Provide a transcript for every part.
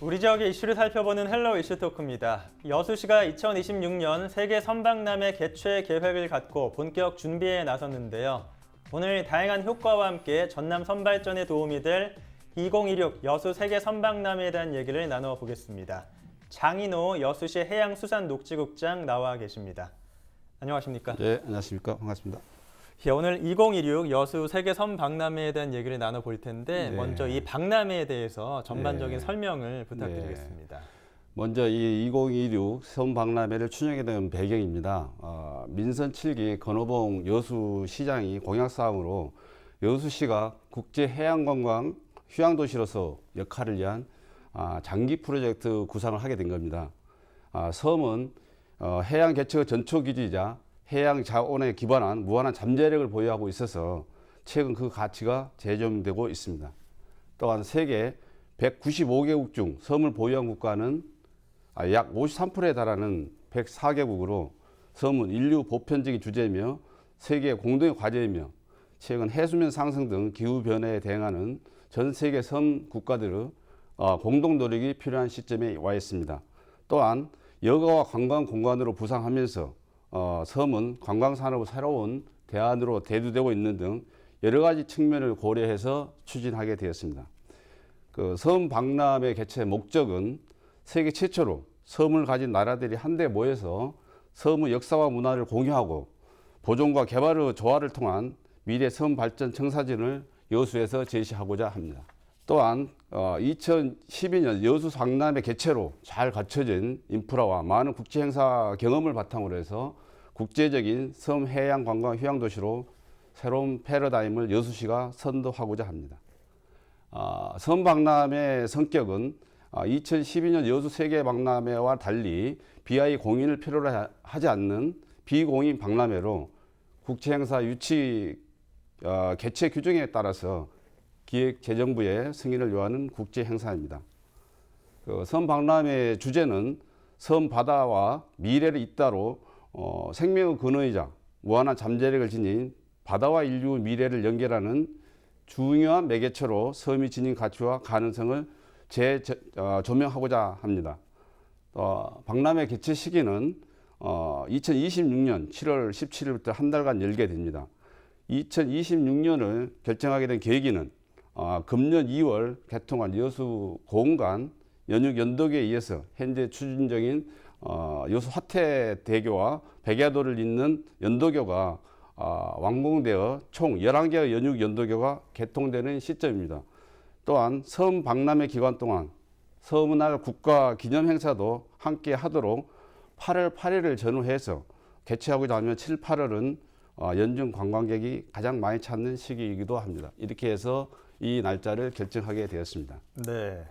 우리 지역의 이슈를 살펴보는 헬로 이슈 토크입니다. 여수시가 2026년 세계 선박람회 개최 계획을 갖고 본격 준비에 나섰는데요. 오늘 다양한 효과와 함께 전남 선발전에 도움이 될 2026 여수 세계 선박람회에 대한 얘기를 나눠보겠습니다. 장인호 여수시 해양수산녹지국장 나와 계십니다. 안녕하십니까? 네, 안녕하십니까. 반갑습니다. 예, 오늘 2026 여수 세계 선박람회에 대한 얘기를 나눠볼 텐데 네. 먼저 이 박람회에 대해서 전반적인 네. 설명을 부탁드리겠습니다. 먼저 이 2026 선박람회를 추진하게 된 배경입니다. 민선 7기 건호봉 여수시장이 공약사항으로 여수시가 국제해양관광 휴양도시로서 역할을 위한 장기 프로젝트 구상을 하게 된 겁니다. 섬은 해양 개척의 전초기지이자 해양 자원에 기반한 무한한 잠재력을 보유하고 있어서 최근 그 가치가 재점되고 있습니다. 또한 세계 195개국 중 섬을 보유한 국가는 약 53%에 달하는 104개국으로 섬은 인류 보편적인 주제이며 세계 공동의 과제이며 최근 해수면 상승 등 기후 변화에 대응하는 전 세계 섬 국가들의 공동 노력이 필요한 시점에 와 있습니다. 또한 여가와 관광 공간으로 부상하면서 섬은 관광산업의 새로운 대안으로 대두되고 있는 등 여러 가지 측면을 고려해서 추진하게 되었습니다. 섬 박람회 개최 목적은 세계 최초로 섬을 가진 나라들이 한데 모여서 섬의 역사와 문화를 공유하고 보존과 개발의 조화를 통한 미래 섬 발전 청사진을 여수에서 제시하고자 합니다. 또한 2012년 여수 박람회 개최로 잘 갖춰진 인프라와 많은 국제 행사 경험을 바탕으로 해서 국제적인 섬 해양 관광 휴양 도시로 새로운 패러다임을 여수시가 선도하고자 합니다. 섬 박람회 성격은 2012년 여수 세계 박람회와 달리 BI 공인을 필요로 하지 않는 비공인 박람회로 국제 행사 유치 개최 규정에 따라서 기획재정부의 승인을 요하는 국제 행사입니다. 섬 박람회 주제는 섬 바다와 미래를 잇따로 생명의 근원이자 무한한 잠재력을 지닌 바다와 인류 미래를 연결하는 중요한 매개체로 섬이 지닌 가치와 가능성을 재조명하고자 합니다. 박람회 개최 시기는 2026년 7월 17일부터 한 달간 열게 됩니다. 2026년을 결정하게 된 계기는 금년 2월 개통한 여수 고흥간 연육 연도교에 의해서 현재 추진 중인 여수 화태대교와 백야도를 잇는 연도교가 완공되어 총 11개의 연육 연도교가 개통되는 시점입니다. 또한 섬 박람회 기간 동안 섬날 국가 기념 행사도 함께 하도록 8월 8일을 전후해서 개최하고자 하면 7, 8월은 연중 관광객이 가장 많이 찾는 시기이기도 합니다. 이렇게 해서 이 날짜를 결정하게 되었습니다. 네.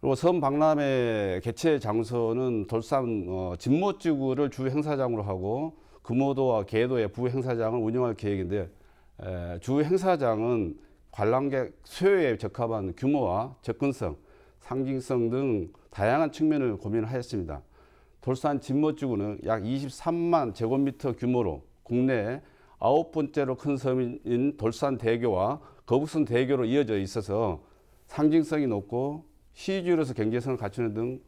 그리고 섬 박람회 개최 장소는 돌산 진모지구를 주 행사장으로 하고 금오도와 계도의 부 행사장을 운영할 계획인데 주 행사장은 관람객 수요에 적합한 규모와 접근성, 상징성 등 다양한 측면을 고민하였습니다. 돌산 진모지구는 약 23만 제곱미터 규모로 국내 9번째로 큰 섬인 돌산대교와 거북선 대교로 이어져 있어서 상징성이 높고 시주로서 경제성을 갖추는 등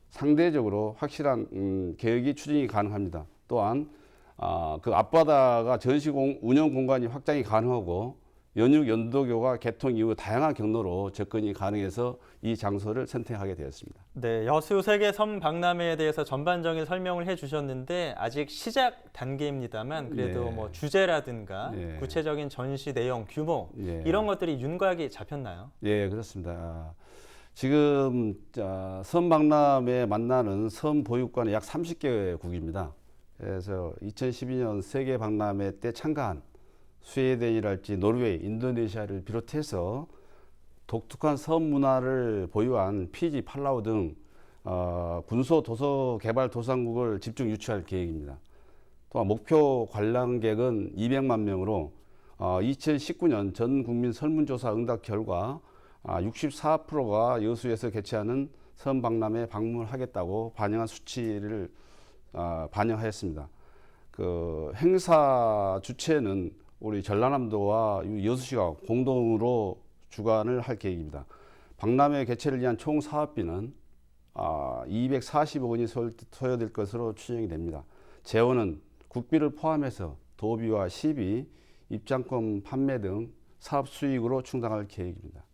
상대적으로 확실한 계획이 추진이 가능합니다. 또한 그 앞바다가 전시 운영 공간이 확장이 가능하고 연육 연도교가 개통 이후 다양한 경로로 접근이 가능해서 이 장소를 선택하게 되었습니다. 네, 여수 세계 섬 박람회에 대해서 전반적인 설명을 해주셨는데 아직 시작 단계입니다만 그래도 네. 뭐 주제라든가 네. 구체적인 전시 내용, 규모 네. 이런 것들이 윤곽이 잡혔나요? 예, 그렇습니다. 지금 섬 박람회 만나는 섬 보유국가는 약 30개국입니다. 그래서 2012년 세계 박람회 때 참가한 스웨덴이랄지 노르웨이, 인도네시아를 비롯해서 독특한 섬 문화를 보유한 피지, 팔라우 등 군소 도서 개발 도상국을 집중 유치할 계획입니다. 또한 목표 관람객은 200만 명으로 2019년 전 국민 설문조사 응답 결과 64%가 여수에서 개최하는 섬 박람회 방문하겠다고 반영한 수치를 반영하였습니다. 그 행사 주체는 우리 전라남도와 여수시가 공동으로 주관을 할 계획입니다. 박람회 개최를 위한 총 사업비는 240억 원이 소요될 것으로 추정이 됩니다. 재원은 국비를 포함해서 도비와 시비, 입장권 판매 등 사업 수익으로 충당할 계획입니다.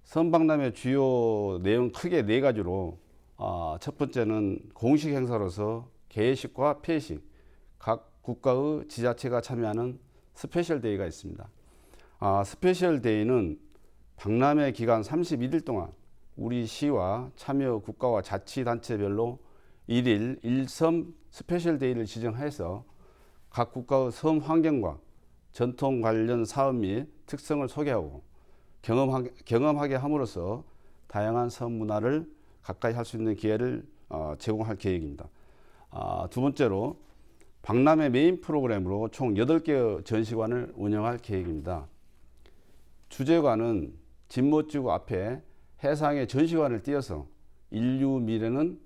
선박람회 주요 내용 크게 네 가지로 첫 번째는 공식 행사로서 개회식과 폐회식, 각 국가의 지자체가 참여하는 스페셜 데이가 있습니다. 스페셜 데이는 박람회 기간 31일 동안 우리 시와 참여 국가와 자치단체별로 1일 1섬 스페셜 데이를 지정해서 각 국가의 섬 환경과 전통 관련 사업 및 특성을 소개하고 경험하게 함으로써 다양한 섬 문화를 가까이 할 수 있는 기회를 제공할 계획입니다. 두 번째로 박람회 메인 프로그램으로 총 8개의 전시관을 운영할 계획입니다. 주제관은 진모지구 앞에 해상의 전시관을 띄어서 인류 미래는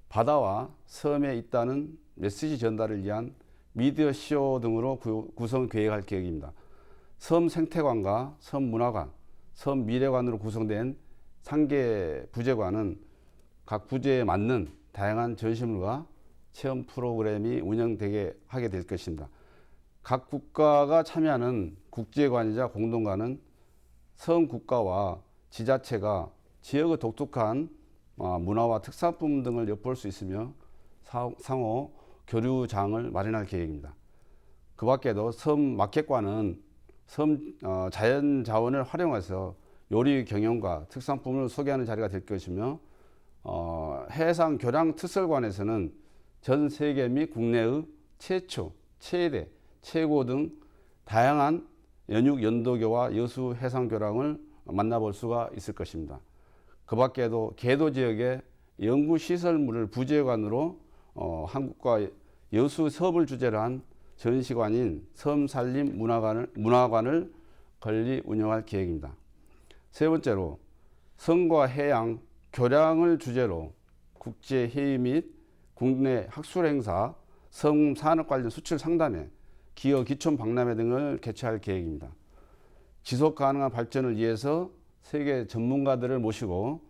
바다와 섬에 있다는 메시지 전달을 위한 미디어 쇼 등으로 구성 계획할 계획입니다. 섬 생태관과 섬 문화관, 섬 미래관으로 구성된 3개 부제관은 각 부제에 맞는 다양한 전시물과 체험 프로그램이 운영되게 하게 될 것입니다. 각 국가가 참여하는 국제관이자 공동관은 섬 국가와 지자체가 지역의 독특한 문화와 특산품 등을 엿볼 수 있으며 상호 교류장을 마련할 계획입니다. 그 밖에도 섬 마켓관은 섬 자연 자원을 활용해서 요리 경영과 특산품을 소개하는 자리가 될 것이며 해상 교량 특설관에서는 전 세계 및 국내의 최초, 최대, 최고 등 다양한 연육 연도교와 여수 해상 교량을 만나볼 수가 있을 것입니다. 그 밖에도 계도 지역의 연구 시설물을 부제관으로 한국과 여수 섬을 주제로 한 전시관인 섬산림 문화관을 건립 운영할 계획입니다. 세 번째로 섬과 해양 교량을 주제로 국제 회의 및 국내 학술 행사, 섬 산업 관련 수출 상담회, 기업 기촌 박람회 등을 개최할 계획입니다. 지속 가능한 발전을 위해서 세계 전문가들을 모시고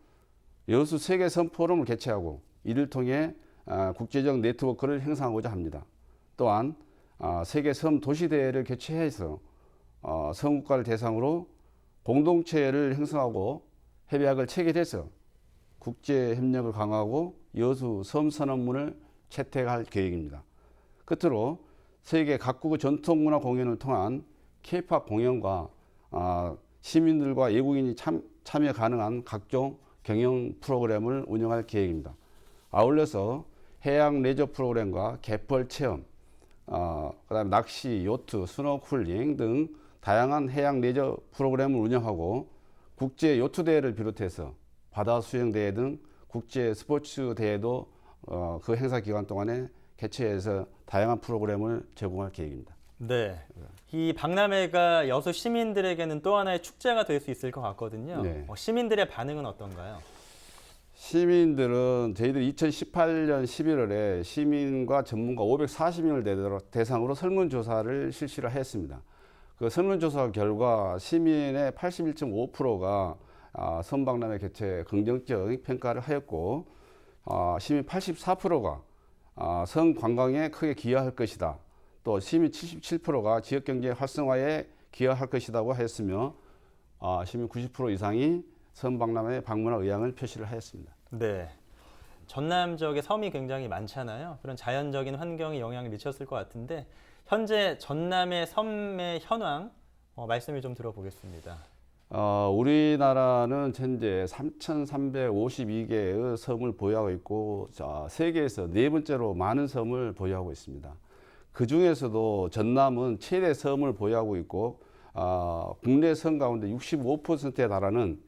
여수 세계 섬 포럼을 개최하고 이를 통해 국제적 네트워크를 형성하고자 합니다. 또한 세계 섬 도시 대회를 개최해서 섬국가를 대상으로 공동체를 형성하고 협약을 체결해서 국제 협력을 강화하고 여수 섬 선언문을 채택할 계획입니다. 끝으로 세계 각국의 전통문화 공연을 통한 K-팝 공연과 시민들과 외국인이 참여 가능한 각종 경영 프로그램을 운영할 계획입니다. 아울러서 해양 레저 프로그램과 갯벌 체험, 그다음에 낚시, 요트, 스노클링 등 다양한 해양 레저 프로그램을 운영하고 국제 요트 대회를 비롯해서 바다 수영 대회 등 국제 스포츠 대회도 그 행사 기간 동안에 개최해서 다양한 프로그램을 제공할 계획입니다. 네, 이 박람회가 여수 시민들에게는 또 하나의 축제가 될 수 있을 것 같거든요. 네. 시민들의 반응은 어떤가요? 시민들은 저희들이 2018년 11월에 시민과 전문가 540명을 대상으로 설문조사를 실시를 했습니다. 그 설문조사 결과 시민의 81.5%가 섬박람회 개최에 긍정적 평가를 하였고 시민 84%가 섬 관광에 크게 기여할 것이다. 또 시민 77%가 지역경제 활성화에 기여할 것이라고 했으며 시민 90% 이상이 섬박람회 방문할 의향을 표시를 하였습니다. 네, 전남 지역에 섬이 굉장히 많잖아요. 그런 자연적인 환경에 영향을 미쳤을 것 같은데 현재 전남의 섬의 현황 말씀을 좀 들어보겠습니다. 우리나라는 현재 3,352개의 섬을 보유하고 있고 세계에서 네 번째로 많은 섬을 보유하고 있습니다. 그 중에서도 전남은 최대 섬을 보유하고 있고 국내 섬 가운데 65%에 달하는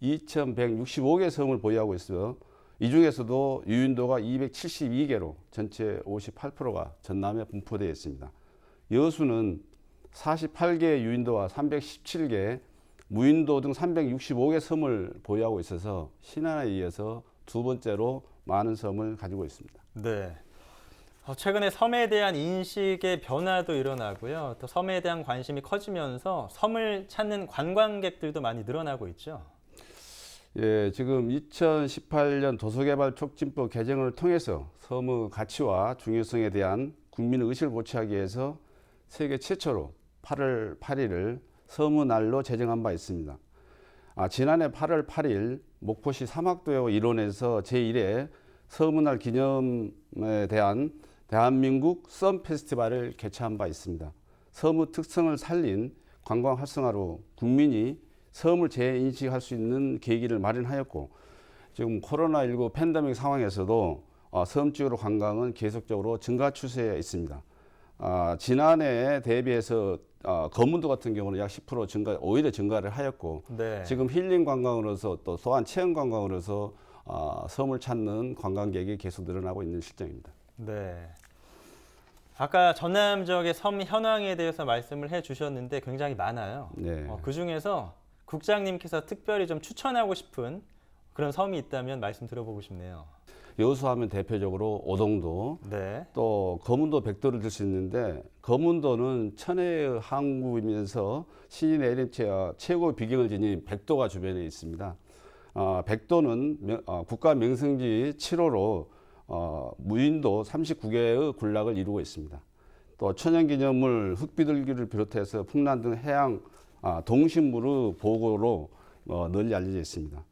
2,165개 섬을 보유하고 있어요. 이 중에서도 유인도가 272개로 전체 58%가 전남에 분포되어 있습니다. 여수는 48개 유인도와 317개 무인도 등 365개 섬을 보유하고 있어서 신안에 이어서 두 번째로 많은 섬을 가지고 있습니다. 네. 최근에 섬에 대한 인식의 변화도 일어나고요. 또 섬에 대한 관심이 커지면서 섬을 찾는 관광객들도 많이 늘어나고 있죠. 예, 지금 2018년 도서개발촉진법 개정을 통해서 섬의 가치와 중요성에 대한 국민의 의식을 고취하기 위해서 세계 최초로 8월 8일을 섬의 날로 제정한 바 있습니다. 지난해 8월 8일 목포시 사막도의 일원에서 제1회 섬의 날 기념에 대한 대한민국 섬 페스티벌을 개최한 바 있습니다. 섬의 특성을 살린 관광 활성화로 국민이 섬을 재인식할 수 있는 계기를 마련하였고, 지금 코로나19 팬데믹 상황에서도 섬 지역으로 관광은 계속적으로 증가 추세에 있습니다. 지난해에 대비해서 거문도 같은 경우는 약 10% 증가, 오히려 증가를 하였고, 네. 지금 힐링 관광으로서 또한 체험 관광으로서 섬을 찾는 관광객이 계속 늘어나고 있는 실정입니다. 네. 아까 전남 지역의 섬 현황에 대해서 말씀을 해주셨는데 굉장히 많아요. 네. 그 중에서 국장님께서 특별히 좀 추천하고 싶은 그런 섬이 있다면 말씀 들어보고 싶네요. 여수하면 대표적으로 오동도, 네. 또 거문도 백도를 들 수 있는데, 거문도는 천혜의 항구이면서 신이 내린 최고 비경을 지닌 백도가 주변에 있습니다. 백도는 국가 명승지 7호로 무인도 39개의 군락을 이루고 있습니다. 또 천연기념물 흑비둘기를 비롯해서 풍란 등 해양 동식물의 보고로 널리 알려져 있습니다.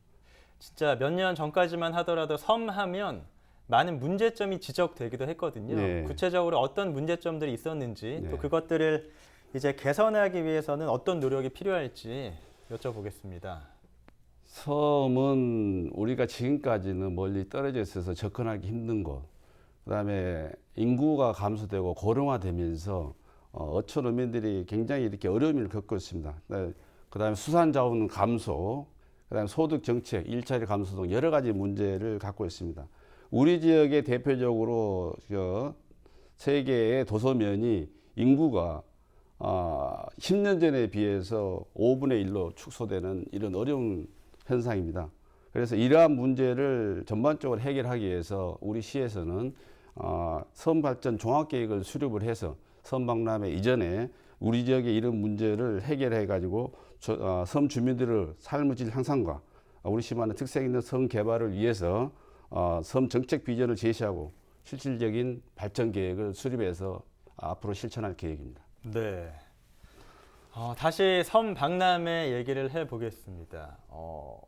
진짜 몇 년 전까지만 하더라도 섬 하면 많은 문제점이 지적되기도 했거든요. 네. 구체적으로 어떤 문제점들이 있었는지 네. 또 그것들을 이제 개선하기 위해서는 어떤 노력이 필요할지 여쭤보겠습니다. 섬은 우리가 지금까지는 멀리 떨어져 있어서 접근하기 힘든 곳, 그다음에 인구가 감소되고 고령화되면서 어촌 어민들이 굉장히 이렇게 어려움을 겪고 있습니다. 그다음에 수산자원 감소, 그다음에 소득 정책, 일자리 감소 등 여러 가지 문제를 갖고 있습니다. 우리 지역의 대표적으로 세계의 도서면이 인구가 10년 전에 비해서 5분의 1로 축소되는 이런 어려운 현상입니다. 그래서 이러한 문제를 전반적으로 해결하기 위해서 우리 시에서는 섬발전 종합계획을 수립을 해서 섬박람회 이전에 우리 지역의 이런 문제를 해결해 가지고 섬 주민들의 삶의 질 향상과 우리 시만의 특색 있는 섬 개발을 위해서 섬 정책 비전을 제시하고 실질적인 발전 계획을 수립해서 앞으로 실천할 계획입니다. 네. 다시 섬 박람회 얘기를 해보겠습니다.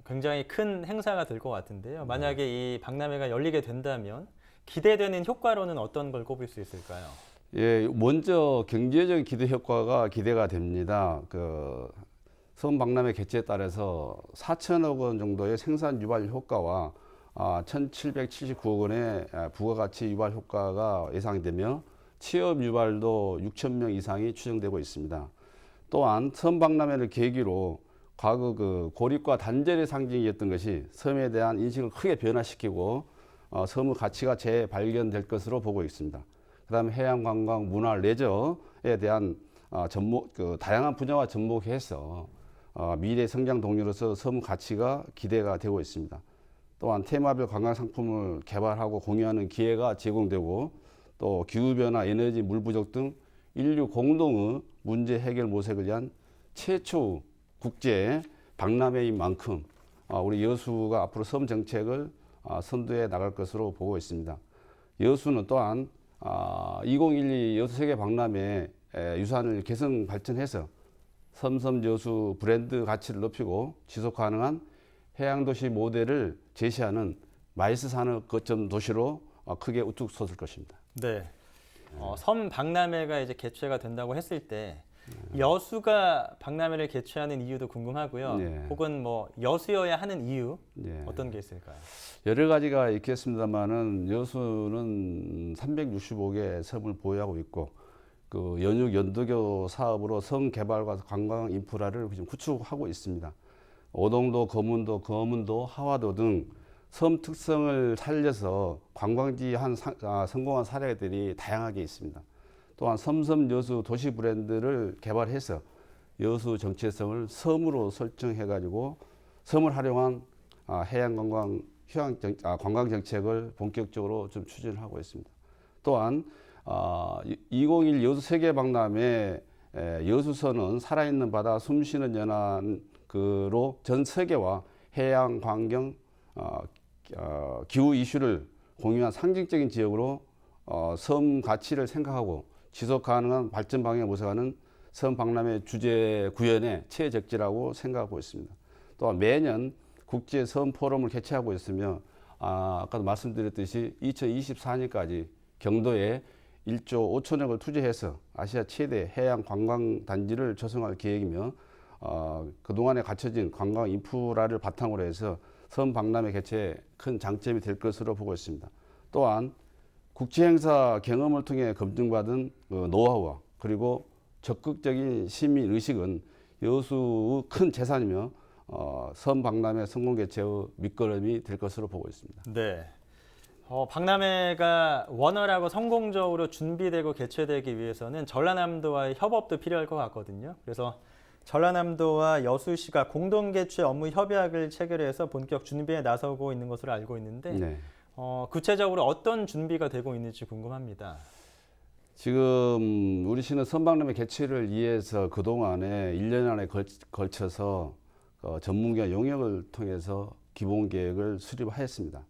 굉장히 큰 행사가 될 것 같은데요. 만약에 이 박람회가 열리게 된다면 기대되는 효과로는 어떤 걸 꼽을 수 있을까요? 예, 먼저 경제적인 기대 효과가 기대가 됩니다. 섬 박람회 개최에 따라서 4천억 원 정도의 생산 유발 효과와 1,779억 원의 부가가치 유발 효과가 예상되며 취업 유발도 6천 명 이상이 추정되고 있습니다. 또한 섬 박람회를 계기로 과거 고립과 단절의 상징이었던 것이 섬에 대한 인식을 크게 변화시키고 섬의 가치가 재발견될 것으로 보고 있습니다. 그다음에 해양 관광, 문화, 레저에 대한 다양한 분야와 접목해서 미래 성장 동력으로서 섬의 가치가 기대가 되고 있습니다. 또한 테마별 관광 상품을 개발하고 공유하는 기회가 제공되고, 또 기후변화, 에너지, 물 부족 등 인류 공동의 문제 해결 모색을 위한 최초 국제 박람회인 만큼 우리 여수가 앞으로 섬 정책을 선도해 나갈 것으로 보고 있습니다. 여수는 또한 2012 여수 세계 박람회 유산을 개선 발전해서 섬섬 여수 브랜드 가치를 높이고 지속 가능한 해양도시 모델을 제시하는 마이스 산업 거점 도시로 크게 우뚝 섰을 것입니다. 네. 섬 박람회가 이제 개최가 된다고 했을 때 여수가 박람회를 개최하는 이유도 궁금하고요. 네. 혹은 뭐 여수여야 하는 이유 네. 어떤 게 있을까요? 여러 가지가 있겠습니다만은 여수는 365개 섬을 보유하고 있고, 연육 연도교 사업으로 성 개발과 관광 인프라를 지금 구축하고 있습니다. 오동도, 거문도, 하화도 등 섬 특성을 살려서 관광지 성공한 사례들이 다양하게 있습니다. 또한 섬섬 여수 도시 브랜드를 개발해서 여수 정체성을 섬으로 설정해가지고 섬을 활용한 해양 관광 관광 정책을 본격적으로 좀 추진하고 있습니다. 또한 2021 여수 세계 박람회 여수선은 살아있는 바다 숨쉬는 연안으로 전 세계와 해양 환경, 기후 이슈를 공유한 상징적인 지역으로 섬 가치를 생각하고 지속 가능한 발전 방향을 모색하는 섬 박람회 주제 구현의 최적지라고 생각하고 있습니다. 또한 매년 국제 섬 포럼을 개최하고 있으며 아까도 말씀드렸듯이 2024년까지 경도에 1조 5천억을 투자해서 아시아 최대 해양 관광 단지를 조성할 계획이며 그동안에 갖춰진 관광 인프라를 바탕으로 해서 섬 박람회 개최에 큰 장점이 될 것으로 보고 있습니다. 또한 국제행사 경험을 통해 검증받은 노하우와 그리고 적극적인 시민 의식은 여수의 큰 재산이며 섬 박람회 성공 개최의 밑거름이 될 것으로 보고 있습니다. 네. 박람회가 원활하고 성공적으로 준비되고 개최되기 위해서는 전라남도와의 협업도 필요할 것 같거든요. 그래서 전라남도와 여수시가 공동 개최 업무 협약을 체결해서 본격 준비에 나서고 있는 것으로 알고 있는데 네. 구체적으로 어떤 준비가 되고 있는지 궁금합니다. 지금 우리 시는 섬박람회 개최를 위해서 그동안에 1년 안에 걸쳐서 전문가 용역을 통해서 기본 계획을 수립하였습니다.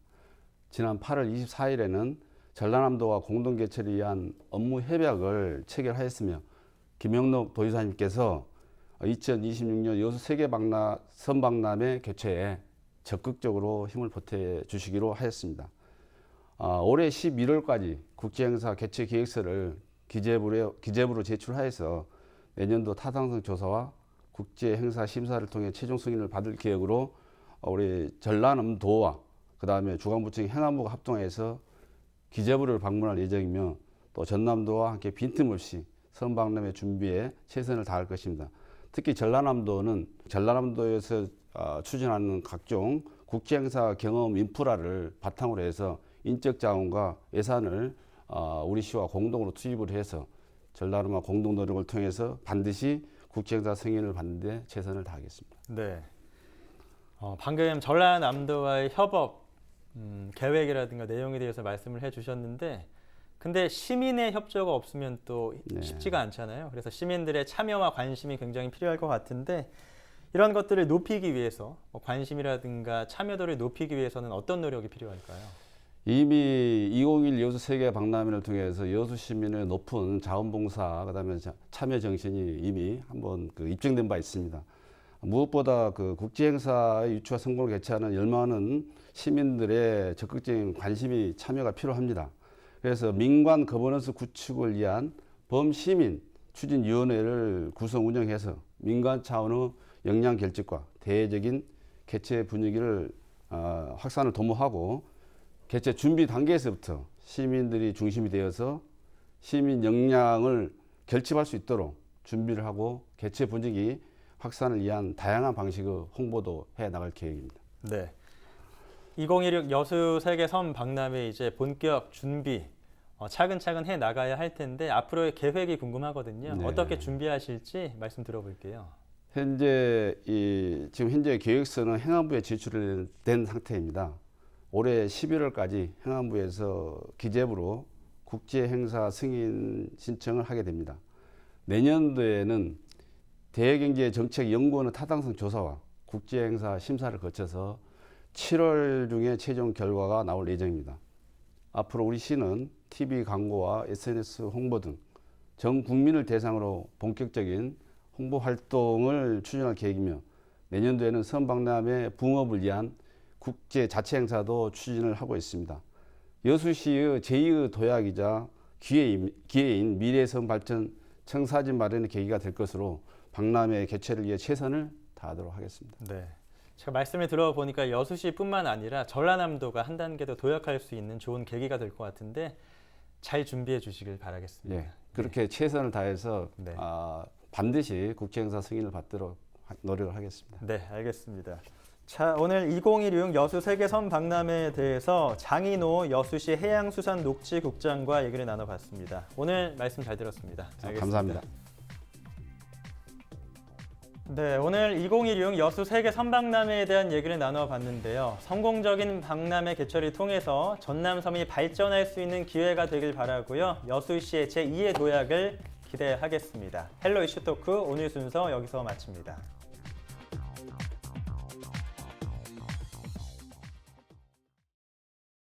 지난 8월 24일에는 전라남도와 공동 개최를 위한 업무 협약을 체결하였으며 김영록 도지사님께서 2026년 여수 세계 섬박람회 개최에 적극적으로 힘을 보태 주시기로 하였습니다. 올해 11월까지 국제행사 개최 계획서를 기재부로 제출하여서 내년도 타당성 조사와 국제행사 심사를 통해 최종 승인을 받을 계획으로 우리 전라남도와 그다음에 주관부청 행안부가 합동해서 기재부를 방문할 예정이며 또 전남도와 함께 빈틈없이 섬박람회 준비에 최선을 다할 것입니다. 특히 전라남도는 전라남도에서 추진하는 각종 국제행사 경험 인프라를 바탕으로 해서 인적 자원과 예산을 우리 시와 공동으로 투입을 해서 전라남도와 공동 노력을 통해서 반드시 국제행사 승인을 받는 데 최선을 다하겠습니다. 네. 방금 전라남도와의 협업 계획이라든가 내용에 대해서 말씀을 해주셨는데 근데 시민의 협조가 없으면 또 쉽지가 않잖아요. 그래서 시민들의 참여와 관심이 굉장히 필요할 것 같은데 이런 것들을 높이기 위해서 관심이라든가 참여도를 높이기 위해서는 어떤 노력이 필요할까요? 이미 2021 여수 세계 박람회를 통해서 여수 시민의 높은 자원봉사 그다음에 참여 정신이 이미 한번 입증된 바 있습니다. 무엇보다 국제행사의 유치와 성공을 개최하는 열망하는 시민들의 적극적인 관심이 참여가 필요합니다. 그래서 민관 거버넌스 구축을 위한 범시민 추진위원회를 구성 운영해서 민간 차원의 역량 결집과 대외적인 개최 분위기를 확산을 도모하고 개최 준비 단계에서부터 시민들이 중심이 되어서 시민 역량을 결집할 수 있도록 준비를 하고 개최 분위기 확산을 위한 다양한 방식의 홍보도 해 나갈 계획입니다. 네. 2016 여수 세계 섬 박람회 이제 본격 준비 차근차근 해 나가야 할 텐데 앞으로의 계획이 궁금하거든요. 네. 어떻게 준비하실지 말씀 들어볼게요. 지금 현재 계획서는 행안부에 제출된 상태입니다. 올해 11월까지 행안부에서 기재부로 국제행사 승인 신청을 하게 됩니다. 내년도에는 대외경제정책연구원의 타당성 조사와 국제행사 심사를 거쳐서 7월 중에 최종 결과가 나올 예정입니다. 앞으로 우리 시는 TV 광고와 SNS 홍보 등 전 국민을 대상으로 본격적인 홍보 활동을 추진할 계획이며 내년도에는 섬박람회 붕업을 위한 국제 자체 행사도 추진을 하고 있습니다. 여수시의 제2의 도약이자 기회인 미래섬 발전 청사진 마련의 계기가 될 것으로 박람회 개최를 위해 최선을 다하도록 하겠습니다. 네. 제가 말씀을 들어보니까 여수시뿐만 아니라 전라남도가 한 단계 더 도약할 수 있는 좋은 계기가 될 것 같은데 잘 준비해 주시길 바라겠습니다. 네, 그렇게 최선을 다해서 네. 반드시 국제행사 승인을 받도록 노력을 하겠습니다. 네, 알겠습니다. 자, 오늘 2016 여수 세계섬 박람회에 대해서 장인호 여수시 해양수산녹지국장과 얘기를 나눠봤습니다. 오늘 말씀 잘 들었습니다. 알겠습니다. 감사합니다. 네, 오늘 2016 여수 세계 섬박람회에 대한 얘기를 나눠봤는데요. 성공적인 박람회 개최를 통해서 전남섬이 발전할 수 있는 기회가 되길 바라고요. 여수시의 제2의 도약을 기대하겠습니다. 헬로 이슈토크 오늘 순서 여기서 마칩니다.